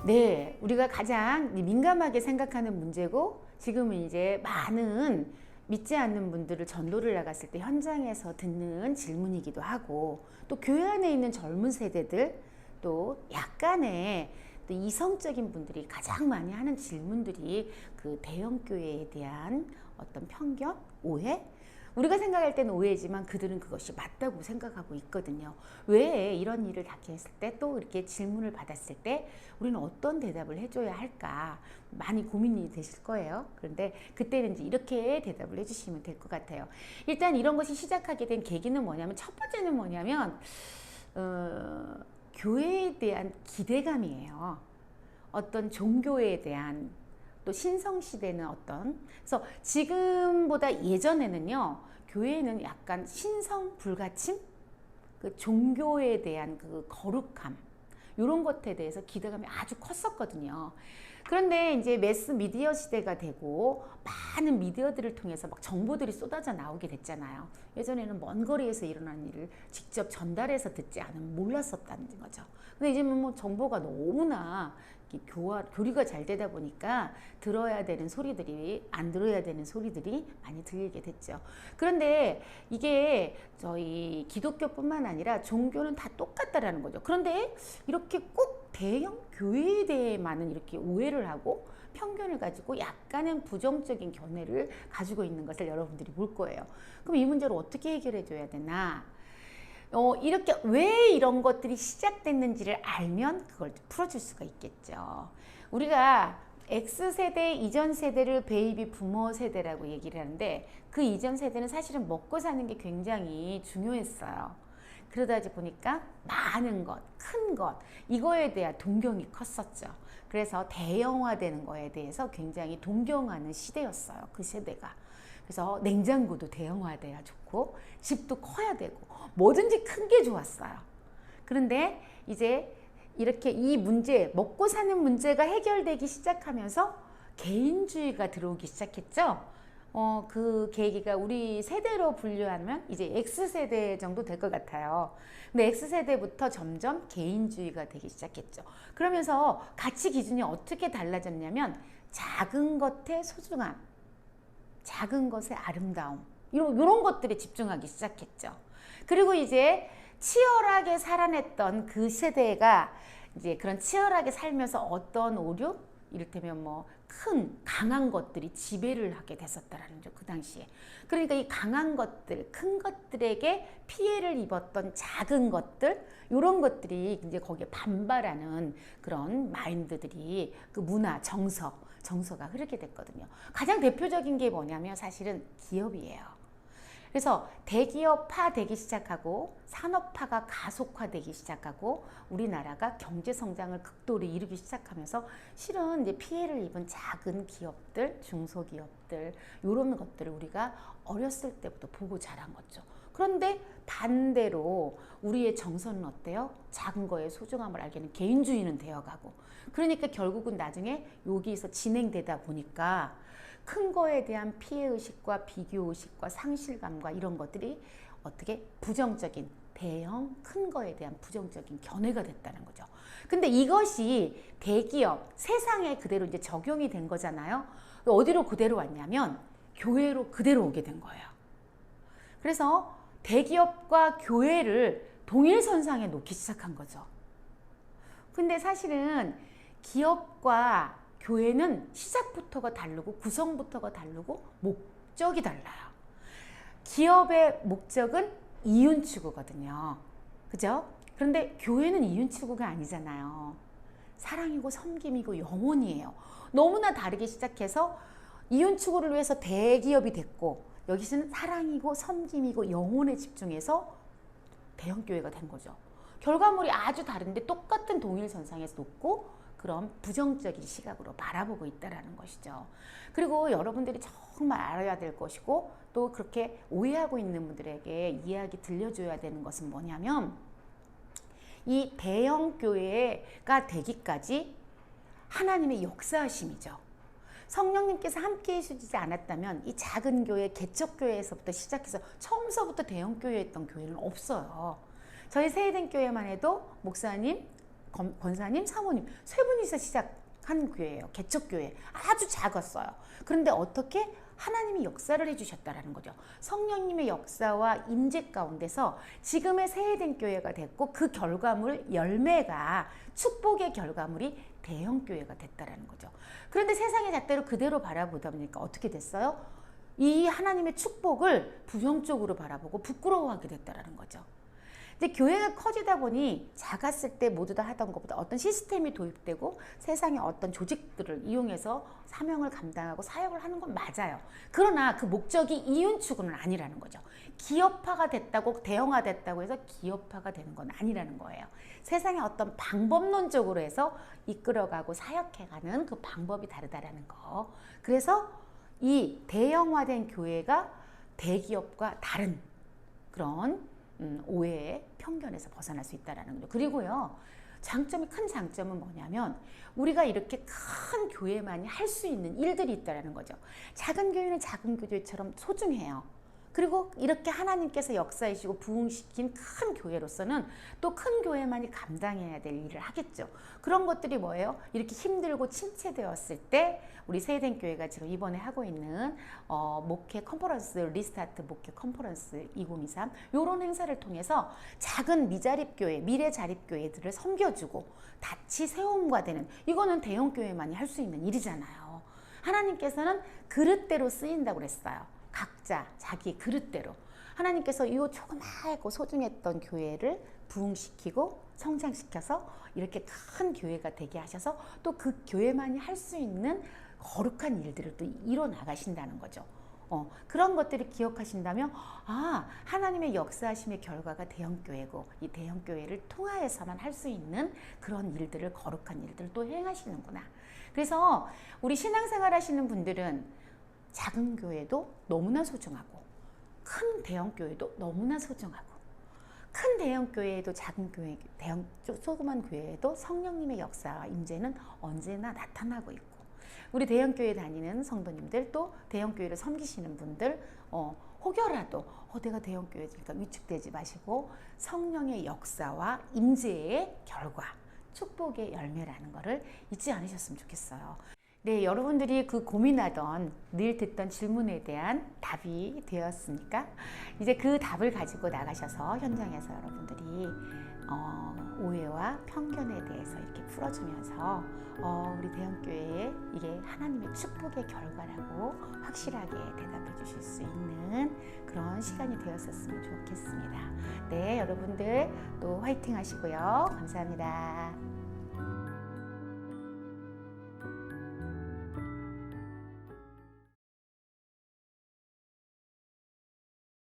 네, 우리가 가장 민감하게 생각하는 문제고 지금은 이제 많은 믿지 않는 분들을 전도를 나갔을 때 현장에서 듣는 질문이기도 하고 또 교회 안에 있는 젊은 세대들 또 약간의 또 이성적인 분들이 가장 많이 하는 질문들이 그 대형 교회에 대한 어떤 편견, 오해? 우리가 생각할 때는 오해지만 그들은 그것이 맞다고 생각하고 있거든요. 왜 이런 일을 닿게 했을 때 또 이렇게 질문을 받았을 때 우리는 어떤 대답을 해줘야 할까 많이 고민이 되실 거예요. 그런데 그때는 이제 이렇게 대답을 해주시면 될 것 같아요. 일단 이런 것이 시작하게 된 계기는 뭐냐면 첫 번째는 뭐냐면 교회에 대한 기대감이에요. 어떤 종교에 대한 또 신성시대는 어떤 그래서 지금보다 예전에는요 교회는 약간 신성 불가침 그 종교에 대한 그 거룩함 이런 것에 대해서 기대감이 아주 컸었거든요. 그런데 이제 매스 미디어 시대가 되고 많은 미디어들을 통해서 막 정보들이 쏟아져 나오게 됐잖아요. 예전에는 먼 거리에서 일어나는 일을 직접 전달해서 듣지 않으면 몰랐었다는 거죠. 근데 이제는 뭐 정보가 너무나 교류가 잘 되다 보니까 들어야 되는 소리들이 안 들어야 되는 소리들이 많이 들리게 됐죠. 그런데 이게 저희 기독교뿐만 아니라 종교는 다 똑같다라는 거죠. 그런데 이렇게 꼭 대형 교회에 대해만은 이렇게 오해를 하고 편견을 가지고 약간은 부정적인 견해를 가지고 있는 것을 여러분들이 볼 거예요. 그럼 이 문제를 어떻게 해결해 줘야 되나? 이렇게 왜 이런 것들이 시작됐는지를 알면 그걸 풀어줄 수가 있겠죠. 우리가 X세대 이전 세대를 베이비 부모 세대라고 얘기를 하는데 그 이전 세대는 사실은 먹고 사는 게 굉장히 중요했어요. 그러다 보니까 많은 것, 큰 것, 이거에 대한 동경이 컸었죠. 그래서 대형화되는 거에 대해서 굉장히 동경하는 시대였어요. 그 세대가. 그래서 냉장고도 대형화돼야 좋고 집도 커야 되고 뭐든지 큰 게 좋았어요. 그런데 이제 이렇게 이 문제, 먹고 사는 문제가 해결되기 시작하면서 개인주의가 들어오기 시작했죠. 그 계기가 우리 세대로 분류하면 이제 X세대 정도 될 것 같아요. 근데 X세대부터 점점 개인주의가 되기 시작했죠. 그러면서 가치 기준이 어떻게 달라졌냐면 작은 것의 소중함, 작은 것의 아름다움 이런 것들에 집중하기 시작했죠. 그리고 이제 치열하게 살아냈던 그 세대가 이제 그런 치열하게 살면서 어떤 오류 이를테면 뭐 큰 강한 것들이 지배를 하게 됐었다라는 거죠. 그 당시에. 그러니까 이 강한 것들, 큰 것들에게 피해를 입었던 작은 것들 이런 것들이 이제 거기에 반발하는 그런 마인드들이 그 문화, 정서가 흐르게 됐거든요. 가장 대표적인 게 뭐냐면 사실은 기업이에요. 그래서 대기업화 되기 시작하고 산업화가 가속화되기 시작하고 우리나라가 경제 성장을 극도로 이루기 시작하면서 실은 이제 피해를 입은 작은 기업들, 중소기업들 이런 것들을 우리가 어렸을 때부터 보고 자란 거죠. 그런데 반대로 우리의 정서는 어때요? 작은 거의 소중함을 알게는 개인주의는 되어가고 그러니까 결국은 나중에 여기서 진행되다 보니까 큰 거에 대한 피해의식과 비교의식과 상실감과 이런 것들이 어떻게 부정적인 대형 큰 거에 대한 부정적인 견해가 됐다는 거죠. 근데 이것이 대기업 세상에 그대로 이제 적용이 된 거잖아요. 어디로 그대로 왔냐면 교회로 그대로 오게 된 거예요. 그래서 대기업과 교회를 동일선상에 놓기 시작한 거죠. 근데 사실은 기업과 교회는 시작부터가 다르고 구성부터가 다르고 목적이 달라요. 기업의 목적은 이윤 추구거든요. 그죠? 그런데 교회는 이윤 추구가 아니잖아요. 사랑이고 섬김이고 영혼이에요. 너무나 다르게 시작해서 이윤 추구를 위해서 대기업이 됐고 여기서는 사랑이고 섬김이고 영혼에 집중해서 대형교회가 된 거죠. 결과물이 아주 다른데 똑같은 동일선상에서 놓고 그런 부정적인 시각으로 바라보고 있다는 것이죠. 그리고 여러분들이 정말 알아야 될 것이고 또 그렇게 오해하고 있는 분들에게 이야기 들려줘야 되는 것은 뭐냐면 이 대형 교회가 되기까지 하나님의 역사하심이죠. 성령님께서 함께 해주지 않았다면 이 작은 교회, 개척교회에서부터 시작해서 처음서부터 대형 교회였던 교회는 없어요. 저희 세이덴 교회만 해도 목사님, 권사님, 사모님 세 분이서 시작한 교회예요. 개척교회. 아주 작았어요. 그런데 어떻게 하나님이 역사를 해주셨다라는 거죠. 성령님의 역사와 임재 가운데서 지금의 세해된 교회가 됐고 그 결과물, 열매가 축복의 결과물이 대형교회가 됐다라는 거죠. 그런데 세상의 잣대로 그대로 바라보다 보니까 어떻게 됐어요? 이 하나님의 축복을 부정적으로 바라보고 부끄러워하게 됐다라는 거죠. 이제 교회가 커지다 보니 작았을 때 모두 다 하던 것보다 어떤 시스템이 도입되고 세상의 어떤 조직들을 이용해서 사명을 감당하고 사역을 하는 건 맞아요. 그러나 그 목적이 이윤 추구는 아니라는 거죠. 기업화가 됐다고 대형화됐다고 해서 기업화가 되는 건 아니라는 거예요. 세상의 어떤 방법론적으로 해서 이끌어가고 사역해가는 그 방법이 다르다라는 거. 그래서 이 대형화된 교회가 대기업과 다른 그런 오해의 편견에서 벗어날 수 있다는 거죠. 그리고요, 큰 장점은 뭐냐면 우리가 이렇게 큰 교회만이 할 수 있는 일들이 있다는 거죠. 작은 교회는 작은 교회처럼 소중해요. 그리고 이렇게 하나님께서 역사이시고 부흥시킨 큰 교회로서는 또 큰 교회만이 감당해야 될 일을 하겠죠. 그런 것들이 뭐예요? 이렇게 힘들고 침체되었을 때 우리 세해된 교회가 지금 이번에 하고 있는 목회 컨퍼런스, 리스타트 목회 컨퍼런스 2023 이런 행사를 통해서 작은 미자립교회, 미래자립교회들을 섬겨주고 같이 세움과 되는, 이거는 대형교회만이 할 수 있는 일이잖아요. 하나님께서는 그릇대로 쓰인다고 그랬어요. 각자 자기 그릇대로 하나님께서 이 조그맣고 소중했던 교회를 부흥시키고 성장시켜서 이렇게 큰 교회가 되게 하셔서 또 그 교회만이 할 수 있는 거룩한 일들을 또 이뤄나가신다는 거죠. 그런 것들을 기억하신다면 하나님의 역사하심의 결과가 대형교회고 이 대형교회를 통하여서만 할 수 있는 그런 일들을, 거룩한 일들을 또 행하시는구나. 그래서 우리 신앙생활 하시는 분들은 작은 교회도 너무나 소중하고 큰 대형교회도 너무나 소중하고 큰 대형교회에도 작은 교회, 조그만 교회에도 성령님의 역사와 임재는 언제나 나타나고 있고, 우리 대형교회 다니는 성도님들, 또 대형교회를 섬기시는 분들 혹여라도 내가 대형교회니까 위축되지 마시고 성령의 역사와 임재의 결과, 축복의 열매라는 것을 잊지 않으셨으면 좋겠어요. 네, 여러분들이 그 고민하던, 늘 듣던 질문에 대한 답이 되었으니까 이제 그 답을 가지고 나가셔서 현장에서 여러분들이 오해와 편견에 대해서 이렇게 풀어주면서 우리 대형교회에 이게 하나님의 축복의 결과라고 확실하게 대답해 주실 수 있는 그런 시간이 되었었으면 좋겠습니다. 네, 여러분들 또 화이팅 하시고요. 감사합니다.